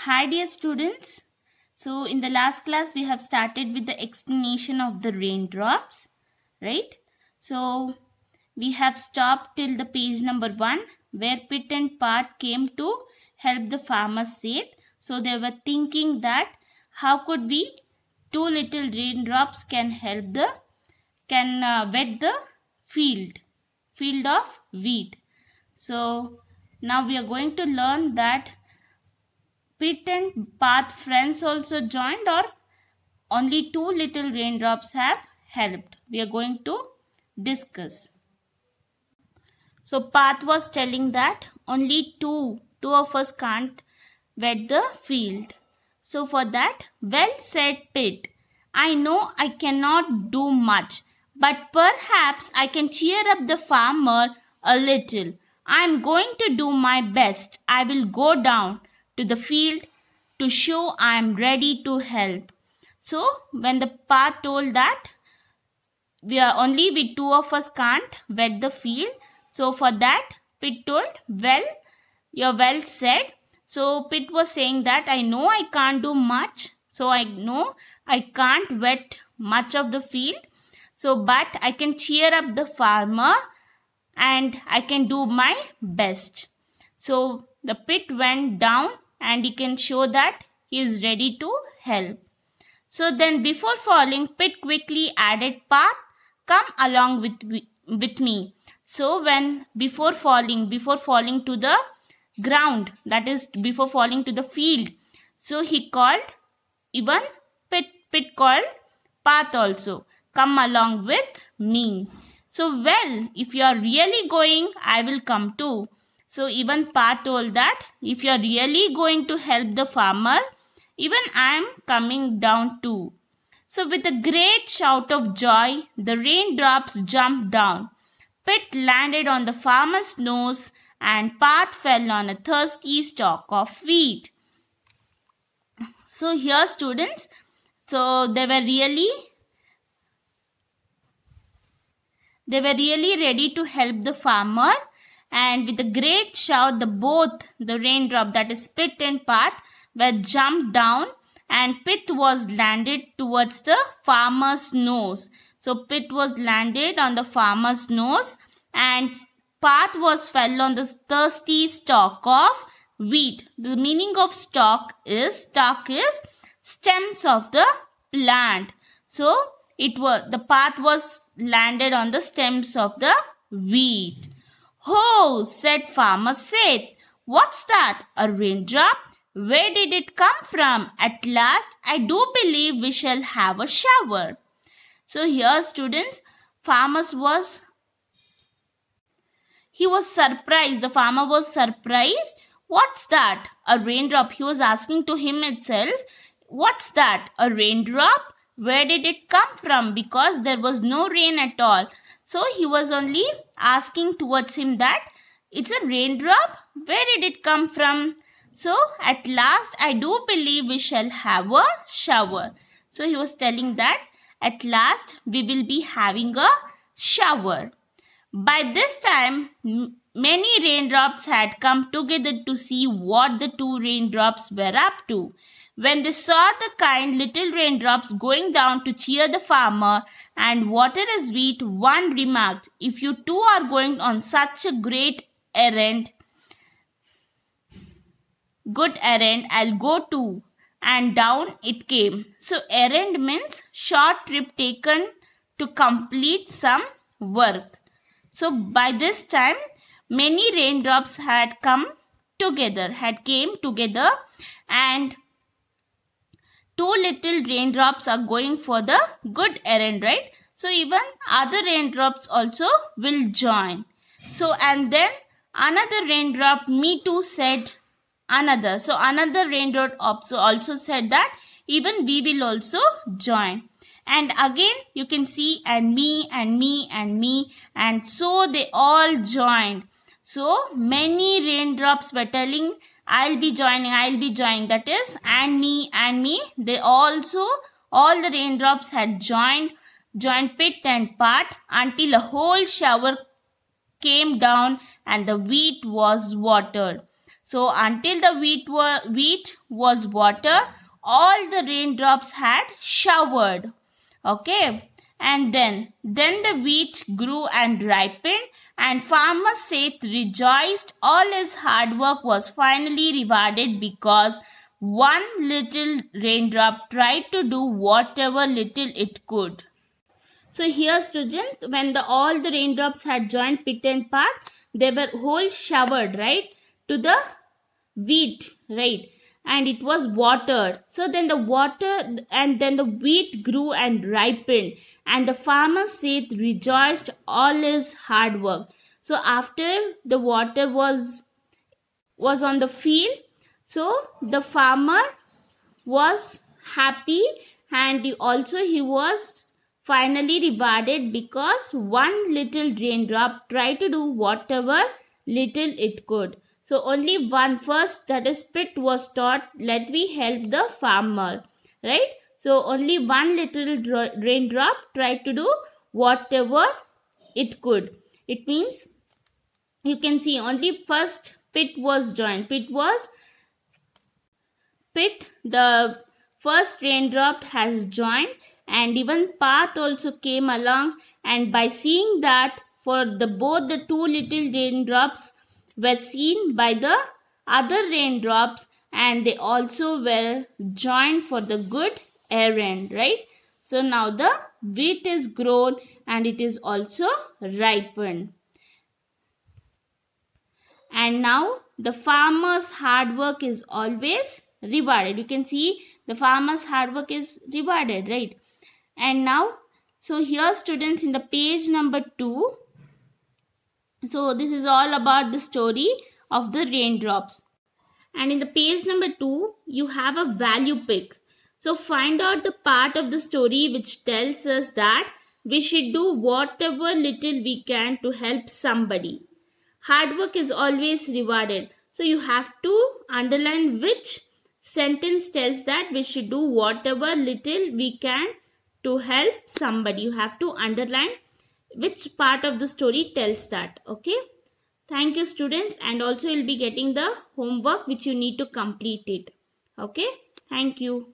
Hi dear students. So in the last class we have started with the explanation of the raindrops, right? So we have stopped till the page number 1 where Pit and Pat came to help the farmers save. So they were thinking that how could we two little raindrops can help the wet the field of wheat. So now we are going to learn that Pit and Pat friends also joined, or only two little raindrops have helped. We are going to discuss. So Pat was telling that only two of us can't wet the field. So for that, well said Pit. I know I cannot do much, but perhaps I can cheer up the farmer a little. I am going to do my best. I will go down to the field to show I am ready to help. So when the Pat told that we two of us can't wet the field, so for that Pit told, well, you're well said. So Pit was saying that I know I can't do much, so I know I can't wet much of the field, so but I can cheer up the farmer and I can do my best. So the Pit went down and he can show that he is ready to help. So then before falling, Pit quickly added, Pat, come along with me. So when before falling to the ground, that is before falling to the field, so he called even Pit called Pat also, come along with me. So well, if you are really going, I will come too. So even Pat told that if you are really going to help the farmer, even I am coming down too. So with a great shout of joy, the raindrops jumped down. Pit landed on the farmer's nose and Pat fell on a thirsty stalk of wheat. So here students, so they were really ready to help the farmer, and with a great shout both the raindrop, that is Pit and Pat, were jumped down and Pit was landed towards the farmer's nose. So Pit was landed on the farmer's nose and Pat was fell on the thirsty stalk of wheat. The meaning of stalk is stems of the plant. So the Pat was landed on the stems of the wheat. "Ho," said Farmer Seth. "What's that? A raindrop? Where did it come from? At last, I do believe we shall have a shower." So here students, he was surprised. The farmer was surprised. "What's that? A raindrop?" He was asking to him itself, "What's that? A raindrop? Where did it come from?" Because there was no rain at all. So he was only asking towards him that it's a raindrop. Where did it come from? So at last I do believe we shall have a shower. So he was telling that at last we will be having a shower. By this time, many raindrops had come together to see what the two raindrops were up to. When they saw the kind little raindrops going down to cheer the farmer and water his wheat, one remarked, "If you two are going on such a good errand, I'll go too." And down it came. So errand means short trip taken to complete some work. So by this time, many raindrops had came together, and two little raindrops are going for the good errand, right? So even other raindrops also will join. So and then another raindrop, "Me too," said another. So another raindrop also said that even we will also join. And again you can see and me and me and me, and so they all joined. So many raindrops were telling I'll be joining. That is, and me. They also, all the raindrops had joined Pit and Pat until a whole shower came down and the wheat was watered. So until the wheat was watered, all the raindrops had showered. Okay. And then the wheat grew and ripened, and farmer Seth rejoiced. All his hard work was finally rewarded because one little raindrop tried to do whatever little it could. So here, students, when all the raindrops had joined Pit and Pat, they were whole showered, right, to the wheat, right, and it was watered. So then the wheat grew and ripened, and the farmer Seth rejoiced all his hard work. So after the water was on the field, so the farmer was happy, and he was finally rewarded because one little raindrop tried to do whatever little it could. So only one first, that is Pit, was taught, let me help the farmer, right? So only one little raindrop tried to do whatever it could. It means you can see only first Pit was joined. The first raindrop has joined, and even Pat also came along, and by seeing that, for both the two little raindrops were seen by the other raindrops, and they also were joined for the good errand, right? So now the wheat is grown and it is also ripened. And now the farmer's hard work is always rewarded. You can see the farmer's hard work is rewarded, right? And now, so here, students, in the page number 2, so this is all about the story of the raindrops. And in the page number 2, you have a value pick. So find out the part of the story which tells us that we should do whatever little we can to help somebody. Hard work is always rewarded. So you have to underline which sentence tells that we should do whatever little we can to help somebody. You have to underline which part of the story tells that. Okay. Thank you, students. And also you'll be getting the homework which you need to complete it. Okay. Thank you.